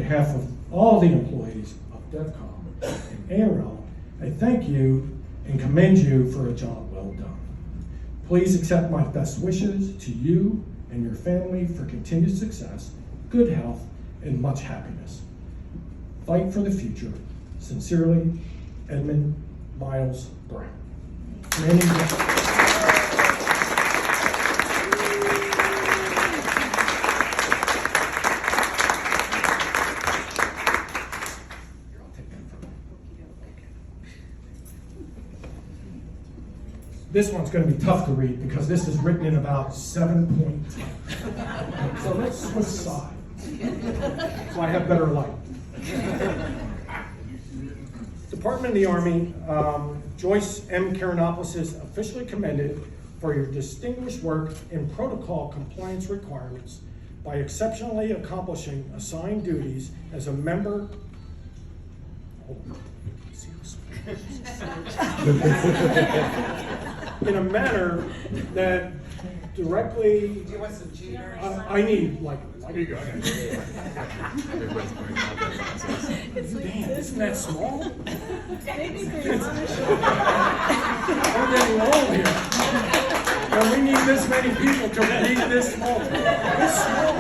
behalf of all the employees of DEVCOM and ARL, I thank you and commend you for a job well done. Please accept my best wishes to you and your family for continued success, good health, and much happiness. Fight for the future. Sincerely, Edmund Miles Brown. Many This one's going to be tough to read because this is written in about 7 point type. So let's switch sides so I have better light. Department of the Army, Joyce M. Karanopoulos is officially commended for your distinguished work in protocol compliance requirements by exceptionally accomplishing assigned duties as a member. In a manner that directly, Do you want some cheese? I need like. Here you go. Damn, isn't that small? Maybe for your honest. I'm getting old here. And we need this many people to read this small. This small.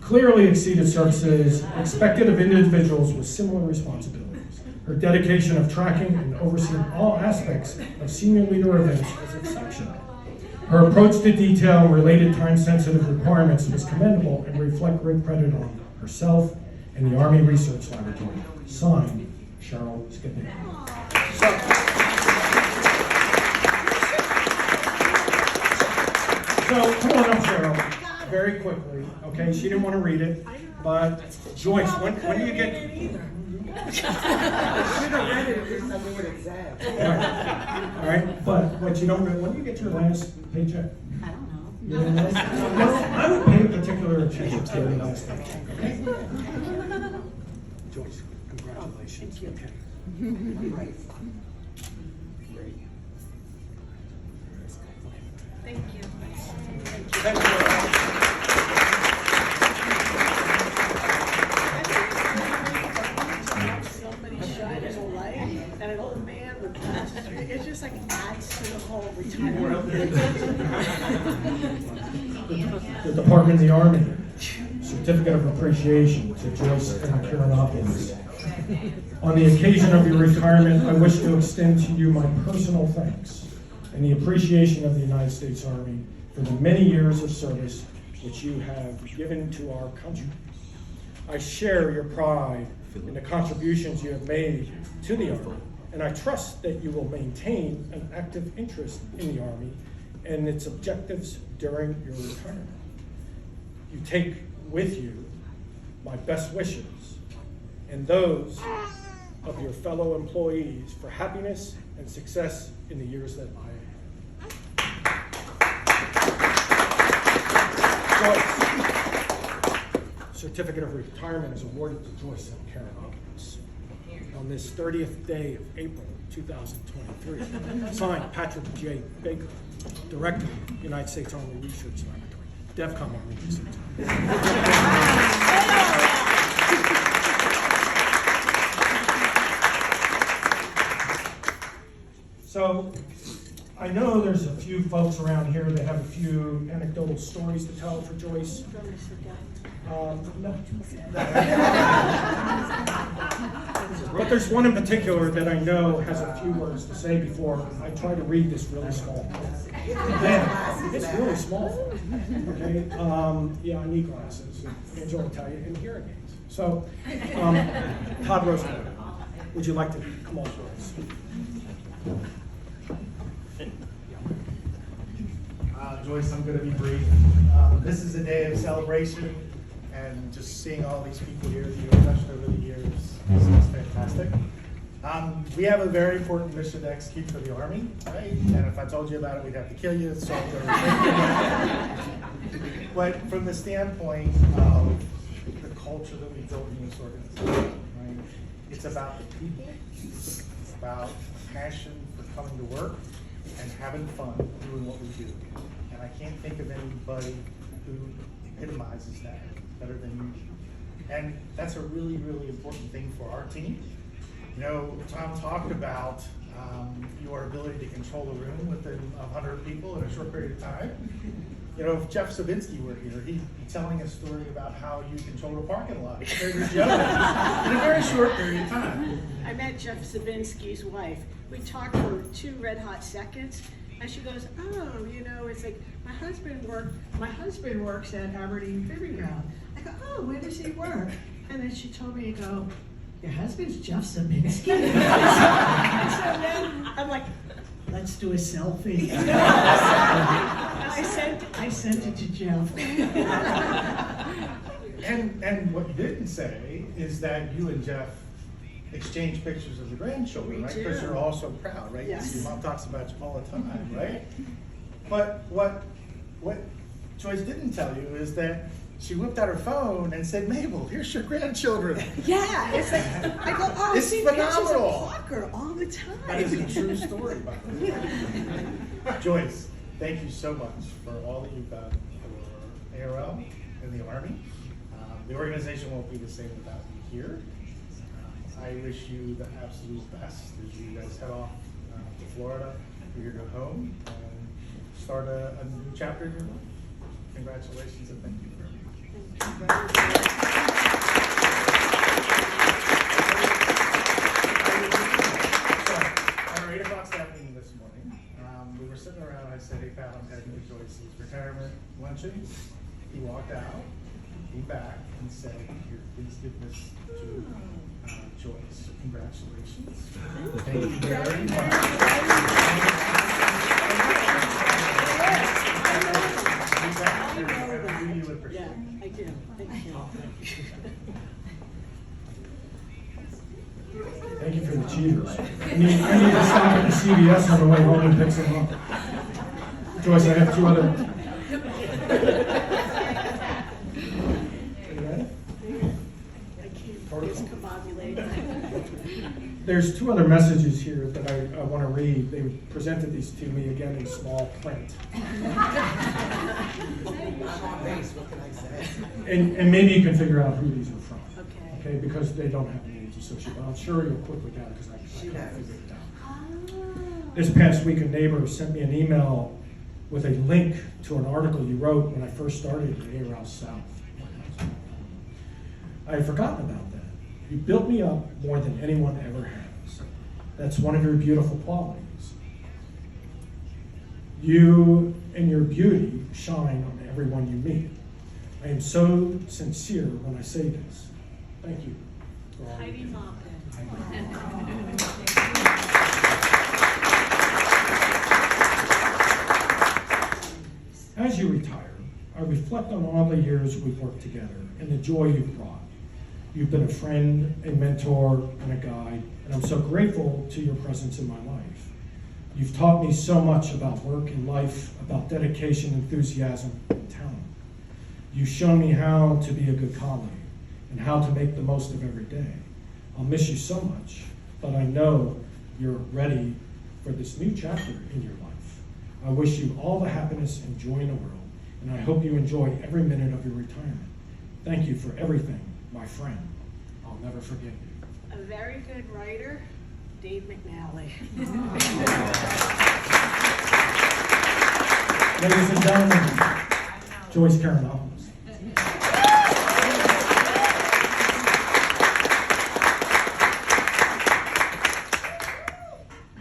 Clearly exceeded services expected of individuals with similar responsibilities. Her dedication of tracking and overseeing all aspects of senior leader events was exceptional. Her approach to detail and related time-sensitive requirements was commendable and reflect great credit on herself and the Army Research Laboratory. Signed, Cheryl Skidney. So come on up, Cheryl, very quickly. Okay, she didn't want to read it, but Joyce, when do you get? I should have read it if I knew what exam. All right, but what you don't know, when do you get your last paycheck? I don't know. You don't know? Well, I would pay particular attention to your last paycheck, okay? Joyce, congratulations. Okay. Thank you. Thank you. Somebody shining a light and an old man with glasses. It's just like adds to the whole retirement. The Department of the Army, Certificate of Appreciation to Joyce M. Karanopoulos. On the occasion of your retirement, I wish to extend to you my personal thanks and the appreciation of the United States Army for the many years of service which you have given to our country. I share your pride in the contributions you have made to the Army, and I trust that you will maintain an active interest in the Army and its objectives during your retirement. You take with you my best wishes and those of your fellow employees for happiness and success in the years that lie ahead. Joyce, Certificate of Retirement is awarded to Joyce M. Karanopoulos on this 30th day of April 2023. Signed, Patrick J. Baker, Director, United States Army Research Laboratory, DEVCOM Army Research Laboratory. So, I know there's a few folks around here that have a few anecdotal stories to tell for Joyce. No. But there's one in particular that I know has a few words to say before I try to read this really small. Yeah, it's really small. Okay. Yeah, I need glasses. Angela will tell you, and hearing aids. So, Todd Rosenberg, would you like to come on for us? Joyce, I'm going to be brief. This is a day of celebration, and just seeing all these people here that you've touched over the years is fantastic. We have a very important mission to execute for the Army, right? And if I told you about it, we'd have to kill you. So I'm going to But from the standpoint of the culture that we built in this organization, right? It's about the people. It's about passion for coming to work and having fun doing what we do. And I can't think of anybody who epitomizes that better than you do. And that's a really, really important thing for our team. You know, Tom talked about your ability to control a room within 100 people in a short period of time. You know, if Jeff Savinsky were here, he'd be telling a story about how you controlled a parking lot in a very short period of time. I met Jeff Savinsky's wife. We talked for 2 red hot seconds, and she goes, "Oh, you know, it's like my husband works at Aberdeen Proving Ground." I go, "Oh, where does he work?" And then she told me to go, "Your husband's Jeff Savinsky." And so then I'm like, "Let's do a selfie." I sent it to Jeff. And what you didn't say is that you and Jeff exchange pictures of the grandchildren, We right? do. Because you're all so proud, right? Yes. Your mom talks about you all the time, right? But what Joyce didn't tell you is that she whipped out her phone and said, "Mabel, here's your grandchildren." Yeah, it's like, I go, "Oh, It's see pictures phenomenal. of Parker all the time." That is a true story, by the way. Joyce, thank you so much for all that you've done for ARL and the Army. The organization won't be the same without you here. I wish you the absolute best as you guys head off to Florida for your good home and start a new chapter in your life. Congratulations and thank you for everything. So, at our 8 o'clock staff meeting this morning, we were sitting around, I said, "Hey Pat, I'm heading to Joyce's retirement luncheon." He walked out, came back and said, "Here, please give this to Joyce." Congratulations. Thank you very much. Yeah, I do. Thank you. Thank you for the cheaters. I need to stop at the CVS on the way home and pick some up. Joyce, I have 2 other. You ready? I can't discombobulate. There's 2 other messages here that I want to read. They presented these to me again in small print. And maybe you can figure out who these are from. Okay, because they don't have names associated. I'm sure you'll quickly get it because I can't figure it out. This past week, a neighbor sent me an email with a link to an article you wrote when I first started at ARL South. I had forgotten about that. You built me up more than anyone ever has. That's one of your beautiful qualities. You and your beauty shine on everyone you meet. I am so sincere when I say this. Thank you. for all you Heidi do. Moppin. As you retire, I reflect on all the years we've worked together and the joy you've brought. You've been a friend, a mentor, and a guide, and I'm so grateful to your presence in my life. You've taught me so much about work and life, about dedication, enthusiasm, and talent. You've shown me how to be a good colleague and how to make the most of every day. I'll miss you so much, but I know you're ready for this new chapter in your life. I wish you all the happiness and joy in the world, and I hope you enjoy every minute of your retirement. Thank you for everything, my friend. I'll never forget you. A very good writer, Dave McNally. Ladies and gentlemen, Joyce Karanopoulos.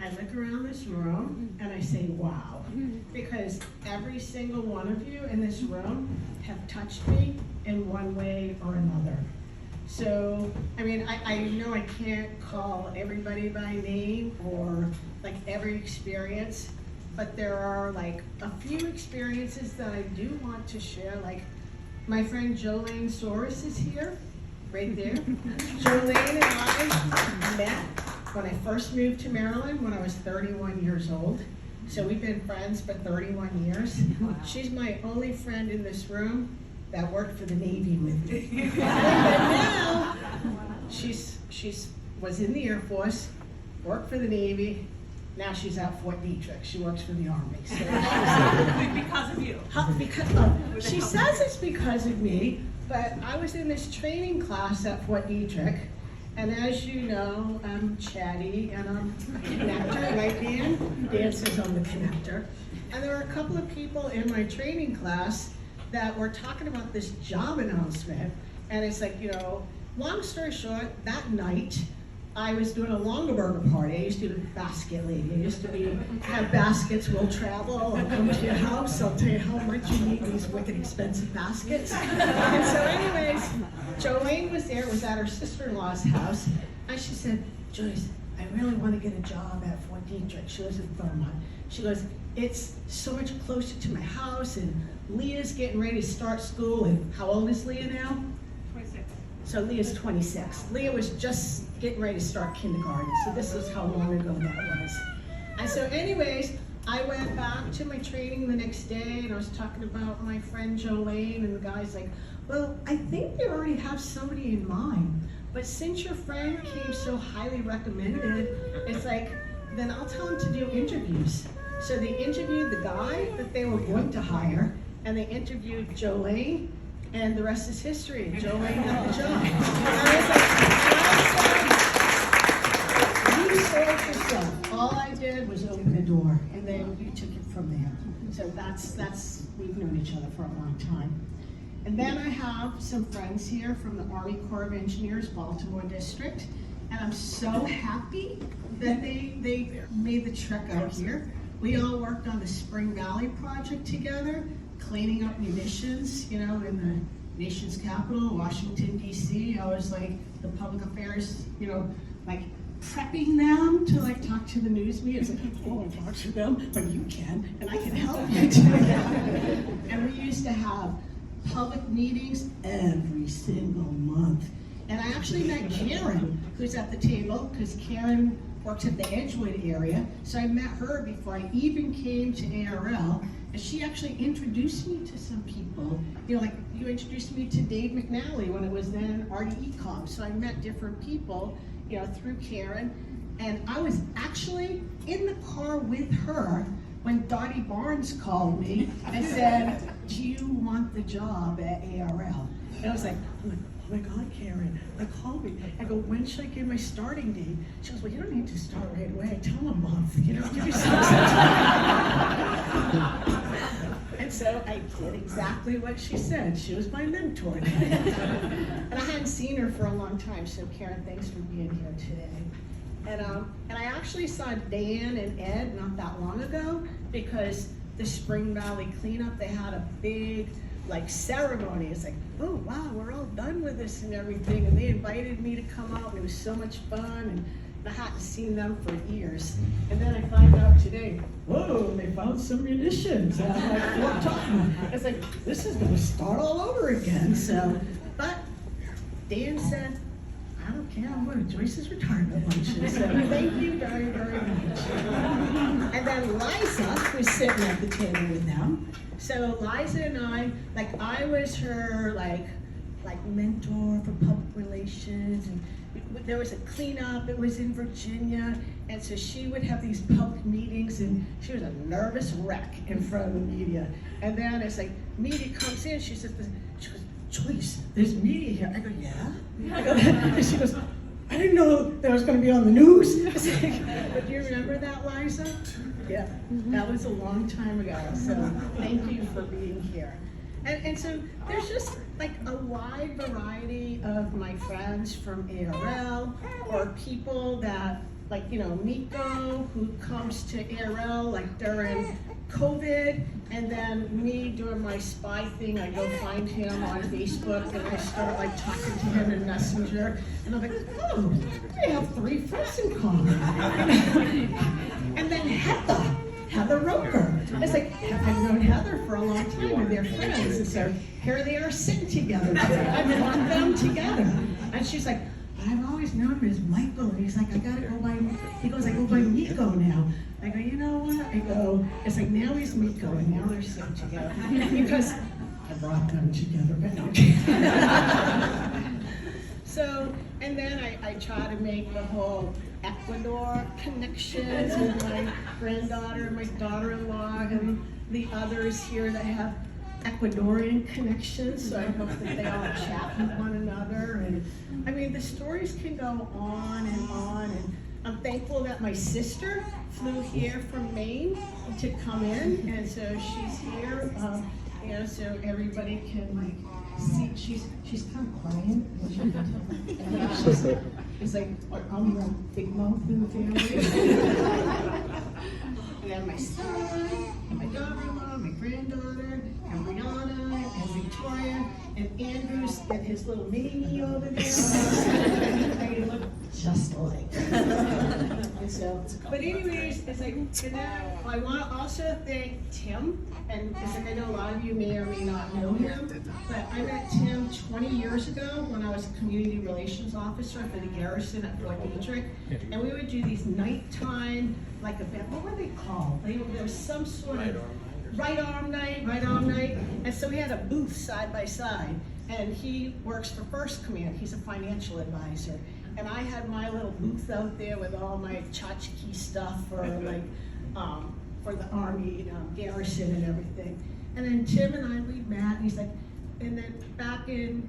I look around this room and I say, wow, because every single one of you in this room have touched me in one way or another. So, I mean, I know I can't call everybody by name or like every experience, but there are like a few experiences that I do want to share. Like my friend Jolene Soros is here, right there. Jolene and I met when I first moved to Maryland when I was 31 years old. So we've been friends for 31 years. Wow. She's my only friend in this room that worked for the Navy with me. But now, she's was in the Air Force, worked for the Navy. Now she's at Fort Detrick. She works for the Army. So Because of you. she says it's because of me, But I was in this training class at Fort Detrick, and as you know, I'm chatty and I'm a connector, right, Dan? Dan says I'm the connector. And there were a couple of people in my training class that were talking about this job announcement, and it's like, long story short, that night, I was doing a Longaberger party. I used to be a basket lady. I used to have baskets will travel. I'll come to your house. I'll tell you how much you need these wicked expensive baskets. And so anyways, Jolene was there, was at her sister-in-law's house. And she said, Joyce, I really want to get a job at Fort Detrick. She lives in Vermont. She goes, it's so much closer to my house. And Leah's getting ready to start school. And how old is Leah now? 26. So Leah's 26. Leah was just getting ready to start kindergarten, so this is how long ago that was. And so anyways, I went back to my training the next day, and I was talking about my friend Jolene, and the guy's like, well, I think you already have somebody in mind, but since your friend came so highly recommended, it's like, then I'll tell him to do interviews. So they interviewed the guy that they were going to hire, and they interviewed Jolene, and the rest is history. Jolene got the job. And I was like, you sold yourself. All I did was open the door, and then you took it from there. So that's we've known each other for a long time. And then I have some friends here from the Army Corps of Engineers, Baltimore District, and I'm so happy that they made the trek out here. We all worked on the Spring Valley project together, cleaning up munitions, in the nation's capital, Washington, D.C. I was like the public affairs, like prepping them to like talk to the news media. It's like, I won't talk to them, but you can, and I can help you do that. And we used to have public meetings every single month. And I actually met Karen, who's at the table, because Karen works at the Edgewood area. So I met her before I even came to ARL. And she actually introduced me to some people. Like you introduced me to Dave McNally when it was then RDEcom. So I met different people, through Karen. And I was actually in the car with her when Dottie Barnes called me and said, do you want the job at ARL? And I was like, oh my God, Karen, call me. I go, when should I give my starting date? She goes, well, you don't need to start right away. Tell them a month, give yourself some time. And so I did exactly what she said. She was my mentor. And I hadn't seen her for a long time, so Karen, thanks for being here today. And I actually saw Dan and Ed not that long ago, because the Spring Valley cleanup, they had a big ceremony. It's like, oh wow, we're all done with this and everything. And they invited me to come out, and it was so much fun. And I hadn't seen them for years. And then I find out today, whoa, they found some munitions at Fort Totten. It's like, this is gonna start all over again. So, but Dan said, I don't care, I'm going to Joyce's retirement luncheon. So thank you very, very much. And then Liza, who's sitting at the table with them. So Liza and I was her mentor for public relations, and there was a cleanup, it was in Virginia, and so she would have these public meetings, and she was a nervous wreck in front of the media. And then it's like, media comes in, she goes, Joyce, there's media here. I go, yeah? I go, and she goes, I didn't know that was going to be on the news. But do you remember that, Liza? Yeah, that was a long time ago. So thank you for being here. And so there's just a wide variety of my friends from ARL, or people that, Miko, who comes to ARL during COVID, and then me doing my spy thing. I go find him on Facebook, and I start talking to him in Messenger, and I'm like, oh, we have 3 friends in common. And then Heather Roker. It's like, I've known Heather for a long time, and they're friends, and so here they are sitting together. I brought them together, and she's like, I've always known him as Michael, and he's like, I gotta go by, he goes, I go by Miko now. I go, you know what? I go, it's like, now he's Miko, and now they're sitting together. Because I brought them together, but no. So, and then I try to make the whole Ecuador connections with my granddaughter, my daughter-in-law, and the others here that have Ecuadorian connections, so I hope that they all chat with one another. And I mean, the stories can go on and on. And I'm thankful that my sister flew here from Maine to come in, and so she's here. You know, so everybody can like see. She's kind of quiet. It's like I'm the big mouth in the family. And then my son, and my daughter-in-law, my granddaughter, and Brianna, and Victoria, and Andrews, and his little mini-me over there. They look just alike. And so, but anyways, it's like, you know, I want to also thank Tim, and it's like I know a lot of you may or may not know him, but I met Tim 20 years ago when I was a community relations officer for the garrison at Fort Detrick, and we would do these nighttime, like event, what were they called? There was some sort of right arm night, and so we had a booth side by side, and he works for First Command, he's a financial advisor, and I had my little booth out there with all my tchotchke stuff for like, for the Army garrison and everything. And then Tim and I, we met, and he's like, and then back in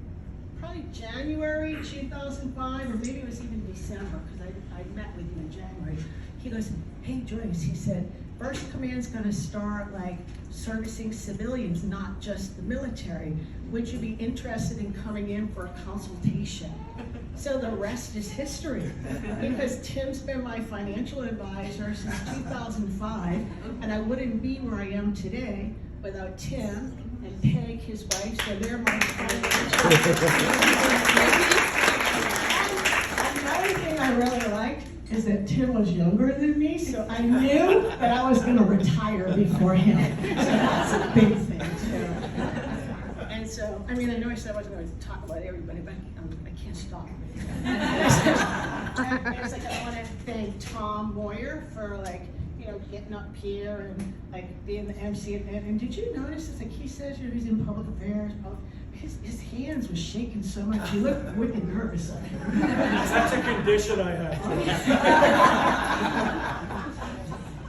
probably January 2005, or maybe it was even December, because I met with you in January. He goes, hey Joyce, he said, First Command's gonna start like servicing civilians, not just the military. Would you be interested in coming in for a consultation? So the rest is history, because Tim's been my financial advisor since 2005, and I wouldn't be where I am today without Tim and Peg, his wife, so they're my financial Another thing I really liked is that Tim was younger than me, so I knew that I was gonna retire before him. So that's a big thing too. And so, I mean, I know I said I wasn't going to talk about everybody, but I can't stop. It's like I want to thank Tom Moyer for like, you know, getting up here and like being the MC. And did you notice, it's like he says, you know, he's in public affairs, his hands were shaking so much, he looked wicked nervous. That's a condition I have.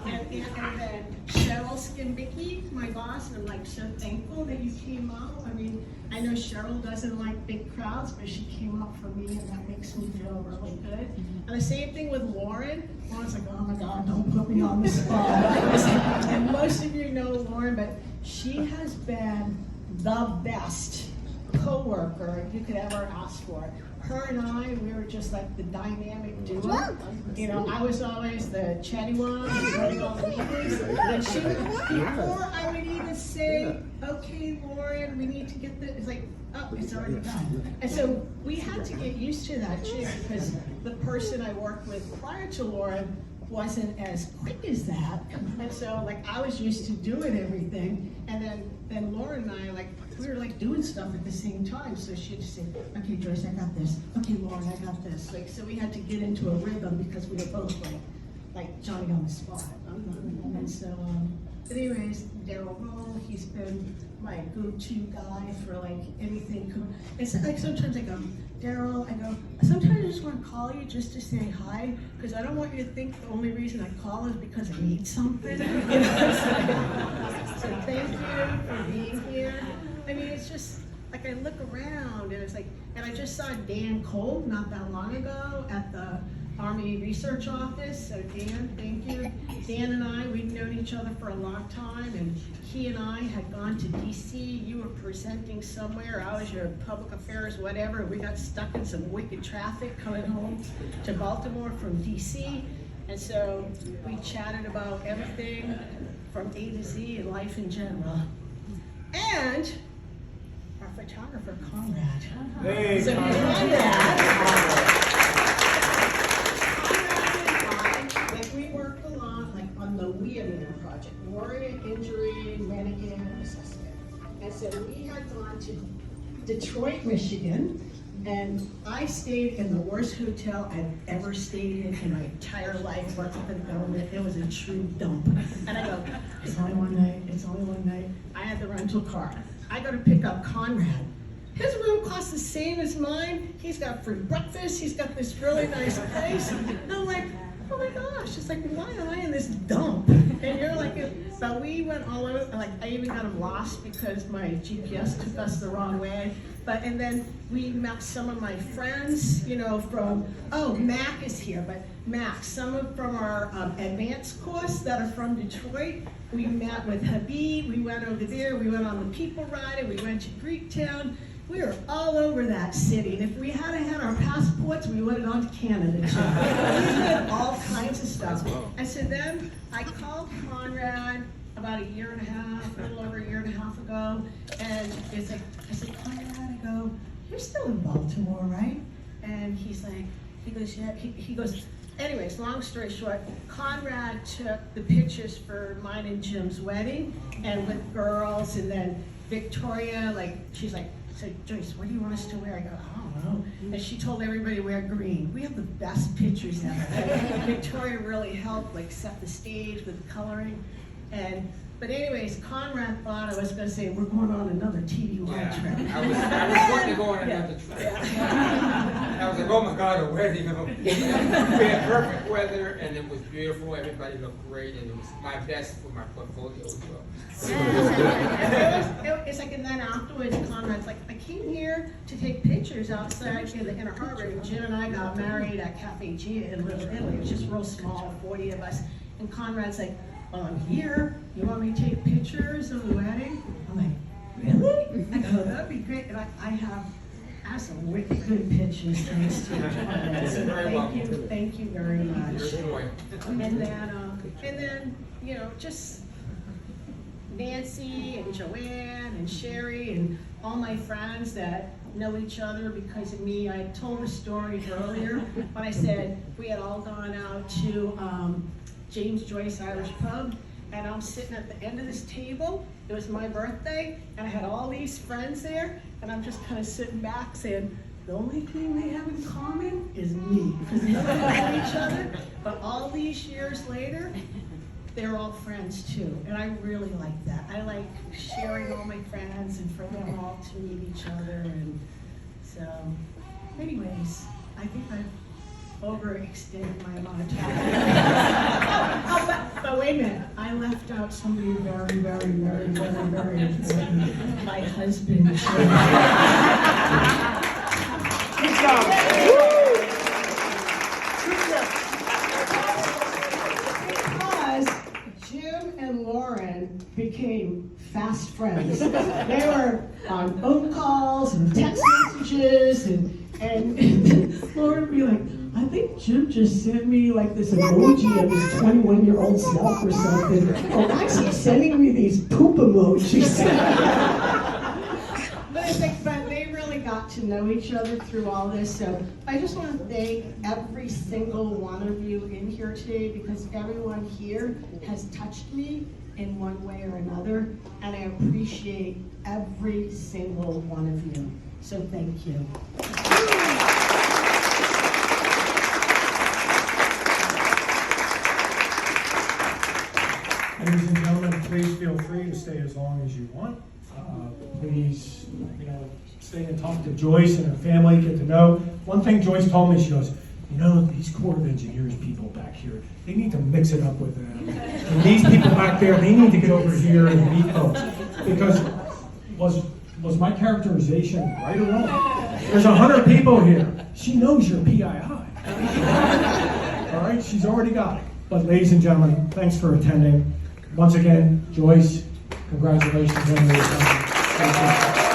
And then Cheryl Skimbicki, my boss, and I'm like so thankful that you came out. I mean, I know Cheryl doesn't like big crowds, but she came out for me, and that makes me feel really good. And the same thing with Lauren. Lauren's like, oh my God, don't put me on the spot. And most of you know Lauren, but she has been the best co-worker you could ever ask for. Her and I, we were just like the dynamic duo. You know, I was always the chatty one, and running all the meetings. And she would, before I would even say, okay, Lauren, we need to get this, it's like, oh, it's already done. And so we had to get used to that too, because the person I worked with prior to Lauren wasn't as quick as that. And so like I was used to doing everything, and then Lauren and I, like, we were like doing stuff at the same time. So she'd just say, okay, Joyce, I got this. Okay, Lauren, I got this. Like, so we had to get into a rhythm because we were both like Johnny on the spot. And so, but anyways, Daryl Roll, he's been my go-to guy for like anything. It's like sometimes I go, Daryl, I go, sometimes I just want to call you just to say hi, because I don't want you to think the only reason I call is because I need something. You know? So thank you for being here. I mean, it's just, like I look around and it's like, and I just saw Dan Cole not that long ago at the Army Research Office. So Dan, thank you. Dan and I, we've known each other for a long time, and he and I had gone to DC. You were presenting somewhere, I was your public affairs, whatever. We got stuck in some wicked traffic coming home to Baltimore from DC. And so we chatted about everything from A to Z and life in general. And our photographer, Conrad. Hey, So Conrad. Like we worked a lot, like on the WeAMAN project, Warrior Injury Mannequin Assessment. And so we had gone to Detroit, Michigan, and I stayed in the worst hotel I've ever stayed in my entire life working for the government. It was a true dump. And I go, it's only one night, it's only one night. I had the rental car. I go to pick up Conrad. His room costs the same as mine. He's got free breakfast. He's got this really nice place. And I'm like, oh my gosh, it's like, why am I in this dump? And you're like, but we went all over, like, I even got them lost because my GPS took us the wrong way. And then we met some of my friends, you know, from, oh, Mac is here, but Mac, from our advanced course that are from Detroit. We met with Habib, we went over there, we went on the People Rider, we went to Greektown. We were all over that city, and if we hadn't had our passports, we would have gone to Canada too. We did all kinds of stuff. And so then I called Conrad about a year and a half, a little over a year and a half ago, and it's like, I said, Conrad, I go, you're still in Baltimore, right? And he goes, yeah. He goes, anyways, long story short, Conrad took the pictures for mine and Jim's wedding, and with girls, and then Victoria, she's like, so Joyce, what do you want us to wear? I go, I don't know. And she told everybody to wear green. We have the best pictures ever. Victoria really helped set the stage with the coloring. But anyways, Conrad thought I was going to say, we're going on another TDY trip. I was going to go on another trip. Yeah. I was like, oh my God, a wedding. We had perfect weather, and it was beautiful. Everybody looked great, and it was my best for my portfolio as well. It's like, and then afterwards, Conrad's like, I came here to take pictures outside in the Inner Harbor, and Jim and I got married at Cafe Gia in Little Italy. It was just real small, 40 of us. And Conrad's like, well, I'm here. You want me to take pictures of the wedding? I'm like, really? I go, that'd be great. And I have some wicked good pictures, thanks to Conrad. So thank you very much. And then, you know, just Nancy and Joanne and Sherry and all my friends that know each other because of me. I told a story earlier when I said we had all gone out to James Joyce Irish Pub, and I'm sitting at the end of this table. It was my birthday, and I had all these friends there, and I'm just kind of sitting back saying, the only thing they have in common is me, because none of them know each other. But all these years later, they're all friends too, and I really like that. I like sharing all my friends and for them all to meet each other, and so, anyways, I think I've overextended my amount of time. But wait a minute, I left out somebody very, very, very, very, very important, my husband. Good job. Because Jim and Lauren became fast friends. They were on phone calls and text messages, and Lauren would be like, I think Jim just sent me this emoji of his 21-year-old self or something. Or why is he sending me these poop emojis? But they really got to know each other through all this. So I just want to thank every single one of you in here today, because everyone here has touched me in one way or another, and I appreciate every single one of you. So thank you. Ladies and gentlemen, please feel free to stay as long as you want. Please, stay and talk to Joyce and her family, get to know. One thing Joyce told me, she goes, these Corps of Engineers people back here, they need to mix it up with them. And these people back there, they need to get over here and meet folks. Because was my characterization right or wrong? There's 100 people here. She knows your PII. All right, she's already got it. But ladies and gentlemen, thanks for attending. Once again, Joyce, congratulations on your time. Thank you.